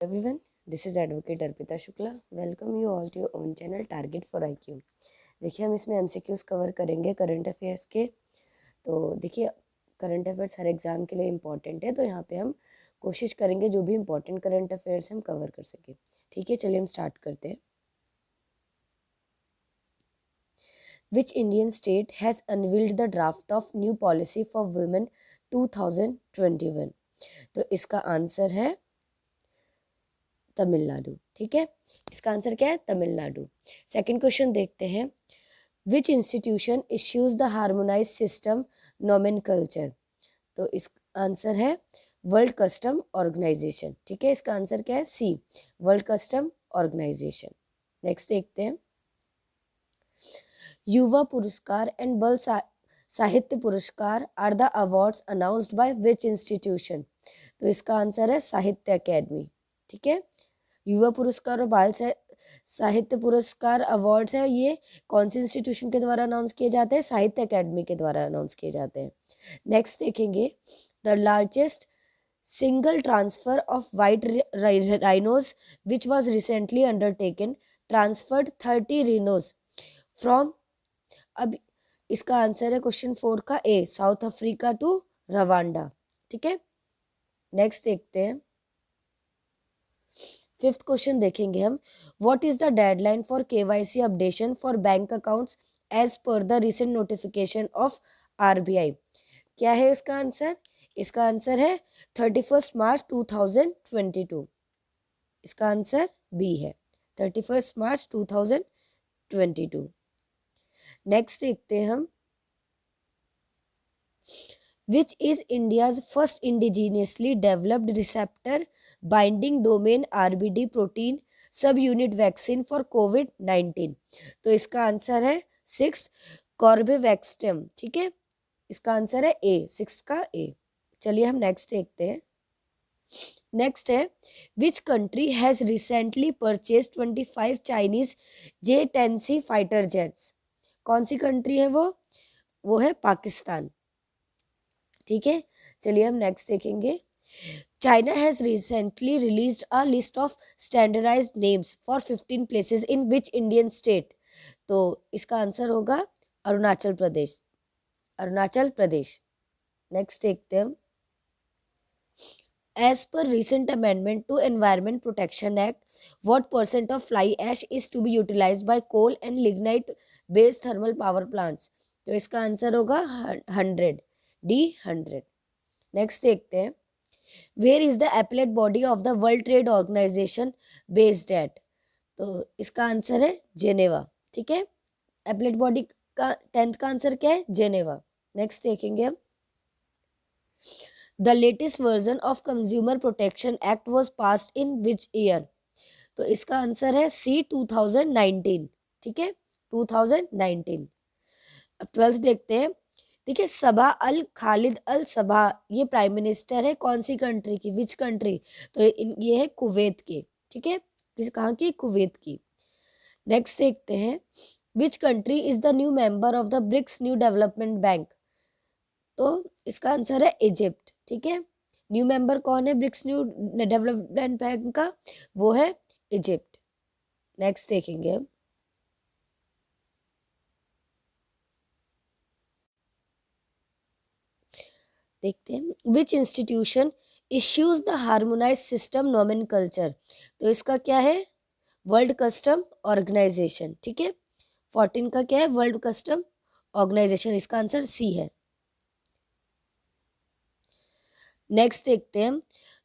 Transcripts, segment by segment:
Everyone, this is advocate Arpita Shukla. Welcome you all to your own channel target for IQ. देखिए हम इसमें MCQs cover करेंगे current affairs के. तो देखिए करंट अफेयर्स हर एग्ज़ाम के लिए इम्पॉर्टेंट है, तो यहाँ पे हम कोशिश करेंगे जो भी इम्पॉर्टेंट करंट अफेयर्स हम कवर कर सकें. ठीक है, चलिए हम स्टार्ट करते हैं. विच Indian state has unveiled the draft of new policy for women 2021? तो इसका आंसर है तमिलनाडु. ठीक है, इसका आंसर क्या है? तमिलनाडु. सेकंड क्वेश्चन देखते हैं. Which institution issues the harmonize system nomenclature? तो इस आंसर है वर्ल्ड कस्टम ऑर्गेनाइजेशन. ठीक है, इसका आंसर क्या है? C, world custom organisation. Next देखते हैं. Yuva Puraskar and Bal Sahitya Puraskar are the awards announced by which institution? तो इसका आंसर है साहित्य अकेडमी. ठीक है, युवा पुरस्कार और बाल साहित्य पुरस्कार अवार्ड्स है, ये कौन से इंस्टीट्यूशन के द्वारा अनाउंस किए जाते हैं? साहित्य अकेडमी के द्वारा अनाउंस किए जाते हैं. नेक्स्ट देखेंगे. The largest single transfer of white rhinos which was recently undertaken transferred 30 rhinos from. अब इसका आंसर है क्वेश्चन 4 का A, South Africa to Rwanda. ठीक है, नेक्स्ट देखते हैं. फिफ्थ क्वेश्चन देखेंगे हम. What is the deadline for KYC updation for bank accounts as per the recent notification of RBI? क्या है इसका आंसर? इसका आंसर है 31 मार्च 2022. इसका आंसर बी है, 31 मार्च 2022. नेक्स्ट देखते हैं हम. Which is India's first indigenously developed receptor binding domain RBD protein subunit vaccine for COVID-19? तो इसका आंसर है 6 कॉर्बेवैक्सम. ठीक है, इसका आंसर है ए, 6 का ए. चलिए हम नेक्स्ट देखते हैं. नेक्स्ट है. Which country has recently purchase 25 Chinese J-10C fighter jets? कौन सी कंट्री है वो है पाकिस्तान. ठीक है, चलिए हम नेक्स्ट देखेंगे. China has recently released a list of standardised names for 15 places in which Indian state? तो इसका आंसर होगा अरुणाचल प्रदेश. अरुणाचल प्रदेश. नेक्स्ट देखते हैं. As per recent amendment to Environment Protection Act, what percent of fly ash is to be utilized by coal and lignite based thermal power plants? तो इसका answer होगा 100, D 100. Next देखते हैं. Where is the appellate body of the world trade organisation based at? तो इसका answer है Geneva. ठीक है, एपलेट बॉडी का 10th का आंसर क्या है? जेनेवा. नेक्स्ट देखेंगे हम. The latest version of consumer protection act was passed in which year? तो इसका आंसर है सी, 2019. ठीक है, 2019. अब 12th देखते हैं. देखिए, सबा अल खालिद अल सबा ये प्राइम मिनिस्टर है कौन सी कंट्री की? विच कंट्री? तो ये है कुवैत के. ठीक है, कहाँ की? कुवैत की. नेक्स्ट देखते हैं. Which country is the new member of the BRICS new development bank? तो इसका आंसर है इजिप्ट. ठीक है, न्यू मेंबर कौन है ब्रिक्स न्यू डेवलपमेंट बैंक का? वो है इजिप्ट. नेक्स्ट देखेंगे. देखते हैं. Which institution issues the harmonize system nomenclature? तो इसका क्या है? World custom organization. ठीक है, 14 का क्या है? World custom organization. इसका आंसर सी है. नेक्स्ट देखते हैं.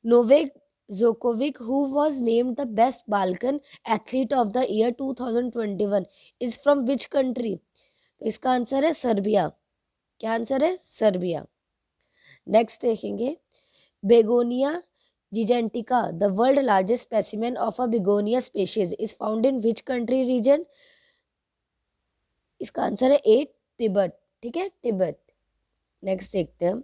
Novak Djokovic who was named the best Balkan athlete of the year 2021 is from which country? तो इसका आंसर है सर्बिया. क्या आंसर है? सर्बिया. नेक्स्ट देखेंगे. Begonia gigantica, the world largest specimen of a begonia species, is found in which country region? इसका answer है A, Tibet. ठीक है, तिब्बत. नेक्स्ट देखते हैं.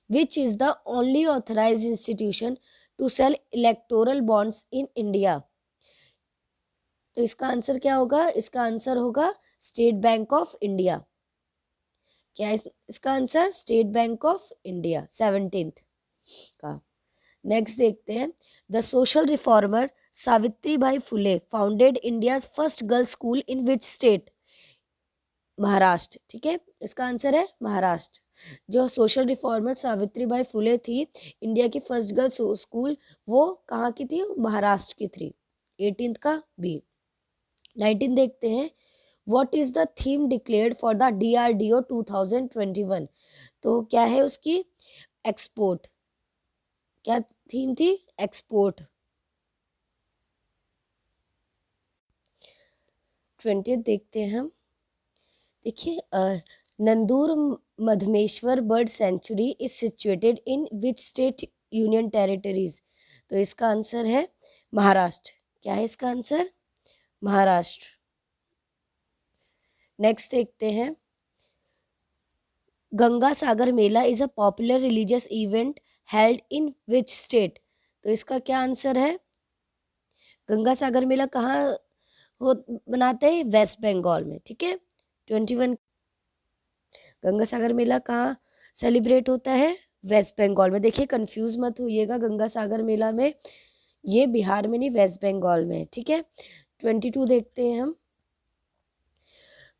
Which is the only authorised institution to sell electoral bonds in India? तो इसका answer क्या होगा? इसका आंसर होगा स्टेट बैंक ऑफ इंडिया. क्या है इसका answer? State bank of India, 17th का. नेक्स्ट देखते हैं. The social reformer Savitribai Phule founded India's first girls school in which state? Maharashtra. ठीक है, इसका आंसर है महाराष्ट्र। जो सोशल रिफॉर्मर सावित्रीबाई फुले थी, इंडिया की फर्स्ट गर्ल्स स्कूल, वो कहाँ की थी? महाराष्ट्र की थी। 18th का बी। 19 देखते हैं। What is the theme declared for the DRDO 2021? तो क्या है उसकी? एक्सपोर्ट। क्या थीम थी? एक्सपोर्ट। 20th देखते हैं हम। देखिए, Nandur Madhmeshwar bird sanctuary is situated in which state union territories? तो इसका आंसर है महाराष्ट्र। क्या है इसका आंसर? महाराष्ट्र। नेक्स्ट देखते हैं। Ganga Sagar Mela is a popular religious event held in which state? तो इसका क्या आंसर है? गंगा सागर मेला कहाँ हो बनाते हैं? वेस्ट बंगाल में। ठीक है। 21 गंगा सागर मेला कहाँ सेलिब्रेट होता है? वेस्ट बंगाल में। देखिए, कंफ्यूज मत होइएगा, गंगा सागर मेला में ये बिहार में नहीं, वेस्ट बंगाल में। ठीक है। 22 देखते हैं हम।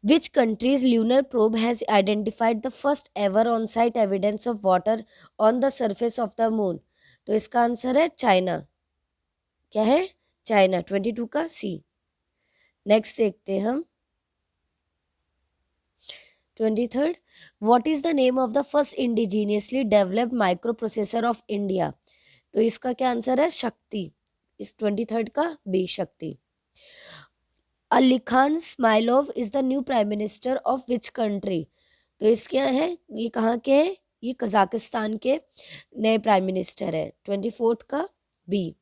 Which country's lunar probe has identified the first ever on-site evidence of water on the surface of the moon? तो इसका आंसर है चाइना। क्या है? चाइना। 22 का सी। नेक्स्ट देखते हैं हम। 23rd, what is the name of the first indigenously developed microprocessor of India? तो इसका क्या आंसर है? शक्ति। इस 23rd का B, Shakti. Alikhan Smailov is the new prime minister of which country? तो इसके है, ये कहाँ के हैं? ये कजाकिस्तान के नए प्राइम मिनिस्टर है। 24th का बी।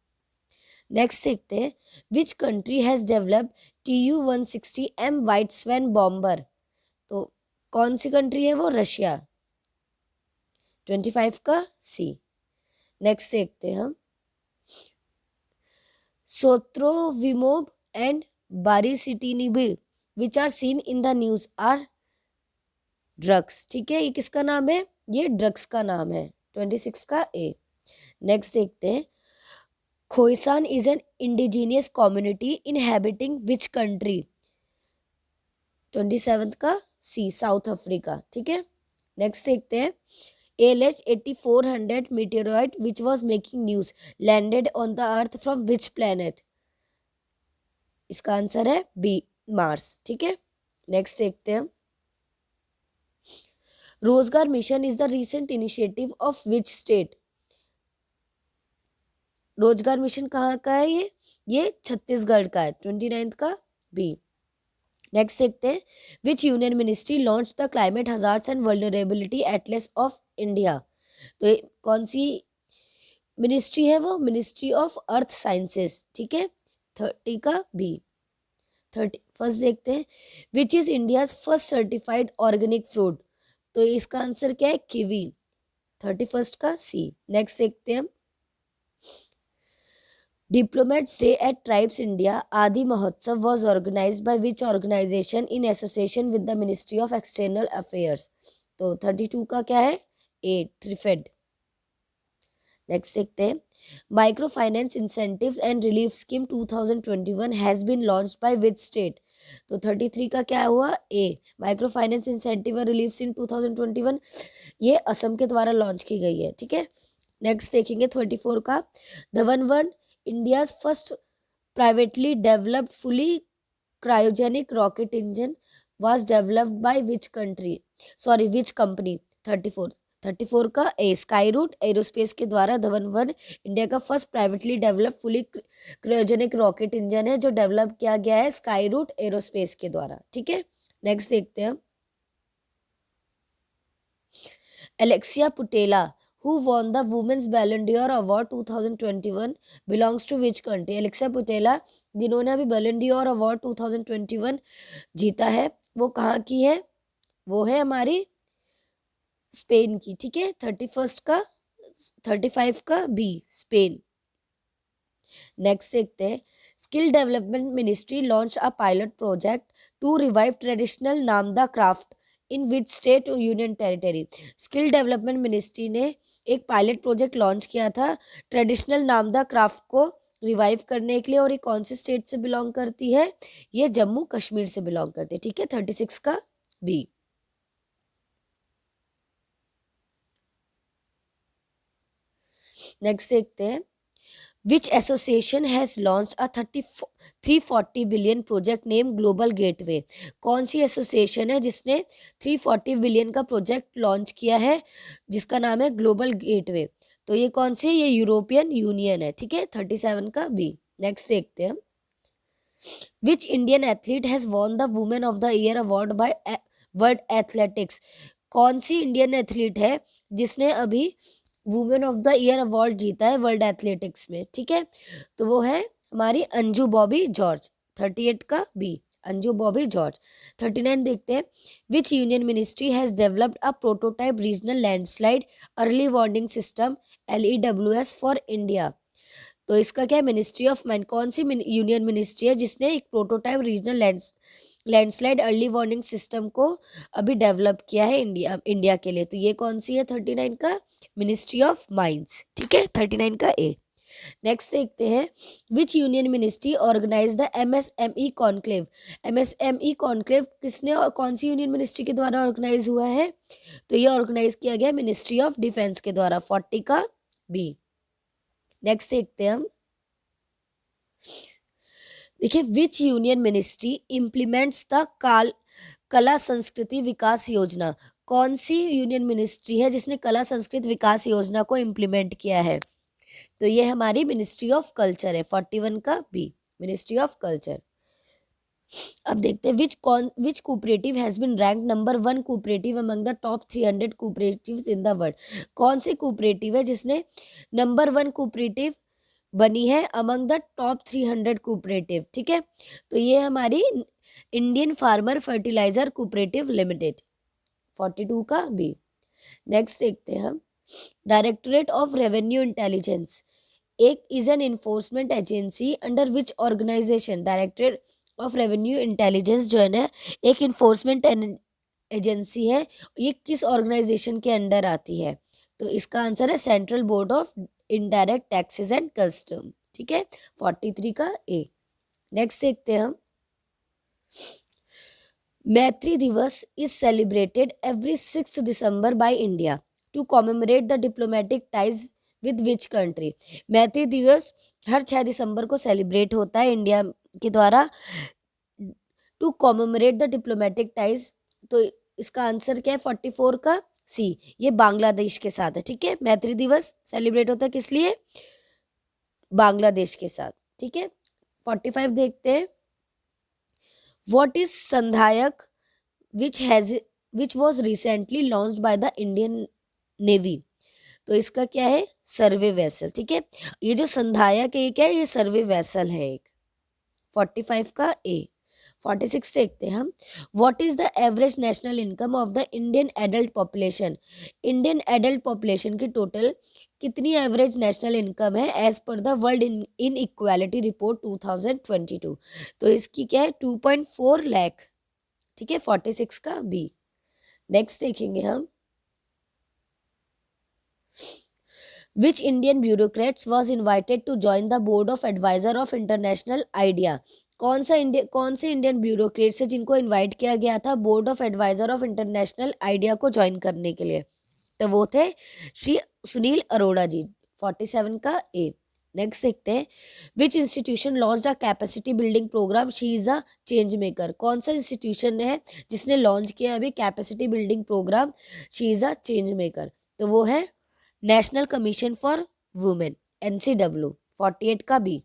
नेक्स्ट देखते हैं। Which country has developed Tu-160M white swan bomber? तो कौन सी कंट्री है वो? रशिया। 25 का सी। नेक्स्ट देखते हैं हम। Sotrovimab and baricitinib which are seen in the news are drugs. ठीक है, ये किसका नाम है? ये ड्रग्स का नाम है। 26 का ए। नेक्स्ट देखते हैं। Khoisan is an indigenous community inhabiting which country? 27 का सी, साउथ अफ्रीका। ठीक है। नेक्स्ट देखते हैं। ALH 8400 meteorite which was making news landed on the earth from which planet? इसका आंसर है बी, मार्स। ठीक है। नेक्स्ट देखते हैं। रोजगार mission is the recent initiative of which state? रोजगार मिशन कहाँ का है? ये छत्तीसगढ़ का है। 29th का बी। नेक्स्ट देखते हैं। Which union ministry launch the climate hazards and vulnerability Atlas of India? तो कौन सी मिनिस्ट्री है वो? Ministry of earth sciences. ठीक है। 30 का बी। 31st देखते हैं। Which is India's first certified organic fruit? तो इसका आंसर क्या है? कीवी। 31st का सी। नेक्स्ट देखते हैं। Diplomats day at Tribes India Aadi Mahotsav was organised by which organisation in association with the ministry of external affairs? तो 32 का क्या है? ए, ट्रिफेड। नेक्स्ट देखते हैं। Micro finance incentives and relief scheme 2021 has been launched by which state? तो 33 का क्या हुआ? ए, माइक्रो फाइनेंस इंसेंटिव और रिलीफ इन 2021 ये असम के द्वारा लॉन्च की गई है। ठीक है। नेक्स्ट देखेंगे 34 का। The India's first privately developed fully cryogenic rocket engine was developed by which country? Sorry, which company? 34 का ए, स्काई रूट एरोस्पेस के द्वारा धवन इंडिया का first privately developed fully cryogenic rocket engine है जो डेवलप किया गया है स्काई रूट एरोस्पेस के द्वारा। ठीक है। नेक्स्ट देखते हैं। Alexia Putellas who won the Women's Ballon d'Or Award 2021 belongs to which country? Alexia Putellas जिन्होंने अभी बैलन डियोर अवार्ड 2021 जीता है, वो कहाँ की है? वो है हमारी स्पेन की। ठीक है। 35 का बी, स्पेन। नेक्स्ट देखते हैं। Skill development ministry launch a pilot project to revive traditional Namda craft in which state union territory. Skill development ministry ने एक पायलट प्रोजेक्ट लॉन्च किया था ट्रेडिशनल नामदा क्राफ्ट को रिवाइव करने के लिए, और ये कौन से स्टेट से बिलोंग करती है, ये जम्मू कश्मीर से बिलोंग करती है। ठीक है, 36 का बी। नेक्स्ट देखते हैं, which association has launched a 340 billion project name global gateway. कौन सी एसोसिएशन है जिसने 340 बिलियन का प्रोजेक्ट लॉन्च किया है जिसका नाम है ग्लोबल गेटवे। तो ये कौन सी है, ये यूरोपियन यूनियन है। ठीक है, 37 का बी। नेक्स्ट देखते हैं, which Indian athlete has won the women of the year award bye world athletics. कौन सी इंडियन एथलीट है जिसने अभी women of the year award जीता है वर्ल्ड एथलेटिक्स में। ठीक है, तो वो है हमारी अंजू बॉबी जॉर्ज। 38 का बी, अंजू बॉबी जॉर्ज। 39 देखते हैं, which union ministry has developed a prototype regional landslide early warning system LEWS for India. तो इसका क्या है, मिनिस्ट्री ऑफ मैन। कौन सी यूनियन मिनिस्ट्री है जिसने एक prototype regional landslide early warning system को अभी डेवलप किया है इंडिया के लिए। तो ये कौन सी है, 39 का मिनिस्ट्री ऑफ माइंस। ठीक है, 39 का ए। नेक्स्ट देखते हैं, which union ministry organise the MSME conclave. MSME conclave किसने और कौन सी यूनियन मिनिस्ट्री के द्वारा ऑर्गेनाइज हुआ है, तो ये ऑर्गेनाइज किया गया मिनिस्ट्री ऑफ डिफेंस के द्वारा। 40 का बी। नेक्स्ट देखते हैं हम, देखिए, विच यूनियन मिनिस्ट्री इम्प्लीमेंट्स द कला संस्कृति विकास योजना। कौन सी यूनियन मिनिस्ट्री है जिसने कला संस्कृति विकास योजना को इम्प्लीमेंट किया है, तो ये हमारी मिनिस्ट्री ऑफ कल्चर है। 41 का बी, मिनिस्ट्री ऑफ कल्चर। अब देखते हैं, which cooperative has been rank number 1 cooperative among the top 300 cooperatives in the world. कौन सी कोऑपरेटिव है जिसने नंबर 1 कोऑपरेटिव बनी है अमंग द टॉप 300 कोऑपरेटिव। ठीक है, तो ये हमारी Indian farmer fertiliser cooperative limited. 42 का बी। नेक्स्ट देखते हैं हम, डायरेक्टरेट ऑफ रेवेन्यू इंटेलिजेंस एक is an enforcement agency under which organisation. Directorate of revenue intelligence जो है ना, एक इन्फोर्समेंट एजेंसी है, ये किस ऑर्गेनाइजेशन के अंडर आती है, तो इसका आंसर है central board of indirect taxes and custom. ठीक है, 43 का ए। नेक्स्ट देखते हैं हम, Maitri Diwas is celebrated every 6 December by India to commemorate the diplomatic ties with which country. Maitri Diwas हर 6 दिसंबर को सेलिब्रेट होता है इंडिया के द्वारा to commemorate the diplomatic ties. तो इसका आंसर क्या है, 44 का सी, ये बांग्लादेश के साथ है। ठीक है, मैत्री दिवस सेलिब्रेट होता है किस लिए, बांग्लादेश के साथ। ठीक है, 45 देखते हैं, what is Sandhayak which was recently launched by the Indian navy. तो इसका क्या है, सर्वे वेसल। ठीक है, ये जो संधायक है ये क्या है, ये सर्वे वेसल है एक। 45 का ए। 46 देखते हैं हम, what is the average national income of the Indian adult population. Indian adult population की टोटल कितनी एवरेज नेशनल इनकम है as per the world inequality report 2022। तो इसकी क्या है, 2.4 लाख। ठीक है, 46 का बी। नेक्स्ट देखेंगे हम, Which Indian bureaucrats was invited to join the board of advisor of international idea। कौन से इंडियन ब्यूरोक्रेट्स है जिनको इनवाइट किया गया था board of adviser of international idea को ज्वाइन करने के लिए, तो वो थे श्री सुनील अरोड़ा जी। 47 का ए। नेक्स्ट देखते हैं, which institution launched a capacity building program she is a change maker. कौन सा इंस्टीट्यूशन है जिसने लॉन्च किया अभी capacity building program she is a change maker, तो वो है national commission for women NCW। 48 का बी।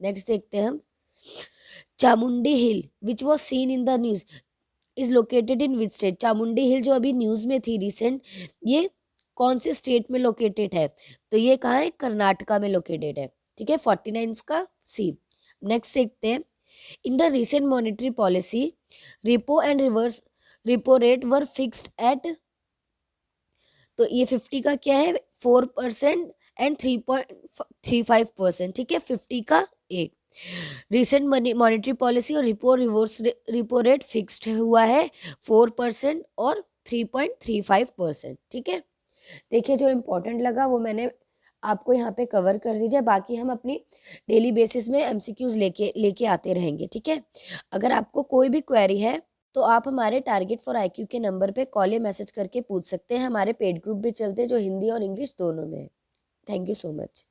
नेक्स्ट देखते हैं हम, Chamundi hill which was seen in the news is located in which state. Chamundi hill जो अभी न्यूज में थी रिसेंट, ये कौन से स्टेट में लोकेटेड है, तो ये कहाँ है, कर्नाटका में लोकेटेड है। ठीक है, 49 का सी। नेक्स्ट देखते हैं, in the recent monetary policy repo and reverse repo rate were fixed at, तो ये 50 का क्या है, 4% एंड 3.35%। ठीक है, 50 का ए। रिसेंट मॉनेटरी पॉलिसी और रिपो रेट फिक्स्ड हुआ है 4% और 3.35%। ठीक है, देखिए जो इम्पोर्टेंट लगा वो मैंने आपको यहाँ पे कवर कर दीजिए, बाकी हम अपनी डेली बेसिस में एमसीक्यूज लेके आते रहेंगे। ठीक है, अगर आपको कोई भी क्वेरी है तो आप हमारे टारगेट फॉर आईक्यू के नंबर पे कॉल या मैसेज करके पूछ सकते हैं। हमारे पेड ग्रुप भी चलते हैं जो हिंदी और इंग्लिश दोनों में है। Thank you so much.